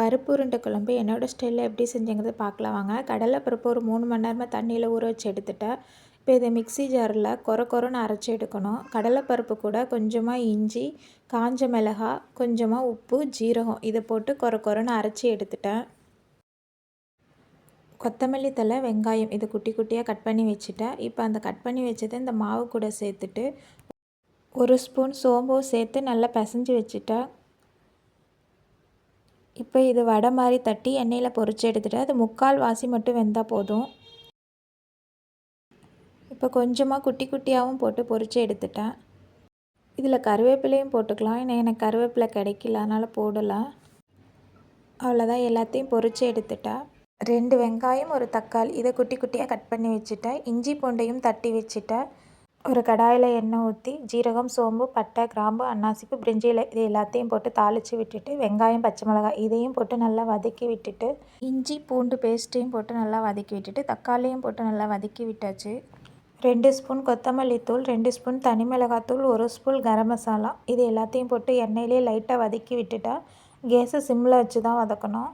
பருப்பு உருண்டை குழம்பு என்னோடய ஸ்டைலில் எப்படி செஞ்சேங்கிறத பார்க்கலாம் வாங்க. கடலைப்பருப்பு ஒரு 3 மணி நேரமாக தண்ணியில் ஊற வச்சு எடுத்துட்டேன். இப்போ இதை மிக்ஸி ஜாரில் கொரன்னு அரைச்சி எடுக்கணும். கடலைப்பருப்பு கூட கொஞ்சமாக இஞ்சி, காஞ்ச மிளகாய், கொஞ்சமாக உப்பு, ஜீரகம் இதை போட்டு கொரன்னு அரைச்சி எடுத்துட்டேன். கொத்தமல்லி தழை, வெங்காயம் இது குட்டி குட்டியாக கட் பண்ணி வச்சுட்டேன். இப்போ அந்த கட் பண்ணி வச்சதை இந்த மாவு கூட சேர்த்துட்டு 1 ஸ்பூன் சோம்பும் சேர்த்து நல்லா பிசைஞ்சு வச்சுட்டேன். இப்போ இது வடை மாதிரி தட்டி எண்ணெயில் பொரித்து எடுத்துகிட்டு அது 3/4 வாசி மட்டும் வெந்தால் போதும். இப்போ கொஞ்சமாக குட்டி குட்டியாகவும் போட்டு பொரித்து எடுத்துட்டேன். இதில் கருவேப்பிலையும் போட்டுக்கலாம். எனக்கு கருவேப்பிலை கிடைக்கல, அதனால் போடலை. அவ்வளோதான், எல்லாத்தையும் பொரித்து எடுத்துட்டேன். 2 வெங்காயம், 1 தக்காளி இதை குட்டி குட்டியாக கட் பண்ணி வச்சுட்டேன். இஞ்சி பூண்டையும் தட்டி வச்சுட்டேன். ஒரு கடாயில் எண்ணெய் ஊற்றி ஜீரகம், சோம்பு, பட்டை, கிராம்பு, அன்னாசிப்பூ, பிரிஞ்சி இலை இது எல்லாத்தையும் போட்டு தாளித்து விட்டுட்டு வெங்காயம், பச்சை மிளகாய் இதையும் போட்டு நல்லா வதக்கி விட்டுட்டு இஞ்சி பூண்டு பேஸ்ட்டையும் போட்டு நல்லா வதக்கி விட்டுட்டு தக்காளியும் போட்டு நல்லா வதக்கி விட்டாச்சு. 2 ஸ்பூன் கொத்தமல்லி தூள், 2 ஸ்பூன் தனி மிளகாத்தூள், 1 ஸ்பூன் கரம் மசாலா இது எல்லாத்தையும் போட்டு எண்ணெயிலே லைட்டாக வதக்கி விட்டுட்டா. கேஸை சிம்மில் வச்சு தான் வதக்கணும்.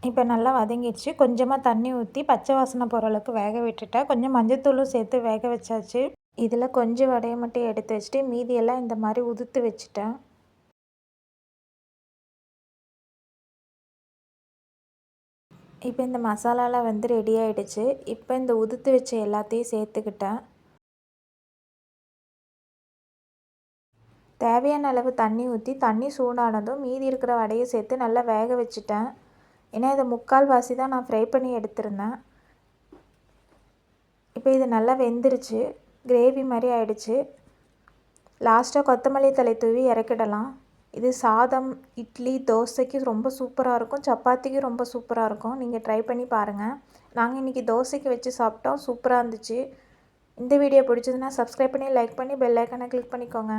இப்போ நல்லா வதங்கிடுச்சு. கொஞ்சமாக தண்ணி ஊற்றி பச்சை வாசனை போகிற அளவுக்கு வேக விட்டுட்டேன். கொஞ்சம் மஞ்சத்தூளும் சேர்த்து வேக வச்சாச்சு. இதில் கொஞ்சம் வடையை மட்டும் எடுத்து வச்சுட்டு மீதியெல்லாம் இந்த மாதிரி உதுத்து வச்சுட்டேன். இப்போ இந்த மசாலாலாம் வந்து ரெடி ஆகிடுச்சு. இப்போ இந்த உதுத்து வச்ச எல்லாத்தையும் சேர்த்துக்கிட்டேன். தேவையான அளவு தண்ணி ஊற்றி தண்ணி சூடானதும் மீதி இருக்கிற வடையை சேர்த்து நல்லா வேக வச்சுட்டேன். ஏன்னா இதை 3/4 வாசி தான் நான் ஃப்ரை பண்ணி எடுத்திருந்தேன். இப்போ இது நல்லா வெந்துருச்சு, கிரேவி மாதிரி ஆயிடுச்சு. லாஸ்ட்டாக கொத்தமல்லி தழை தூவி இறக்கிடலாம். இது சாதம், இட்லி, தோசைக்கு ரொம்ப சூப்பராக இருக்கும். சப்பாத்திக்கு ரொம்ப சூப்பராக இருக்கும். நீங்கள் ட்ரை பண்ணி பாருங்கள். நாங்கள் இன்றைக்கி தோசைக்கு வச்சு சாப்பிட்டோம். சூப்பராக இருந்துச்சு. இந்த வீடியோ பிடிச்சதுன்னா சப்ஸ்கிரைப் பண்ணி லைக் பண்ணி பெல் ஐக்கானை கிளிக் பண்ணிக்கோங்க.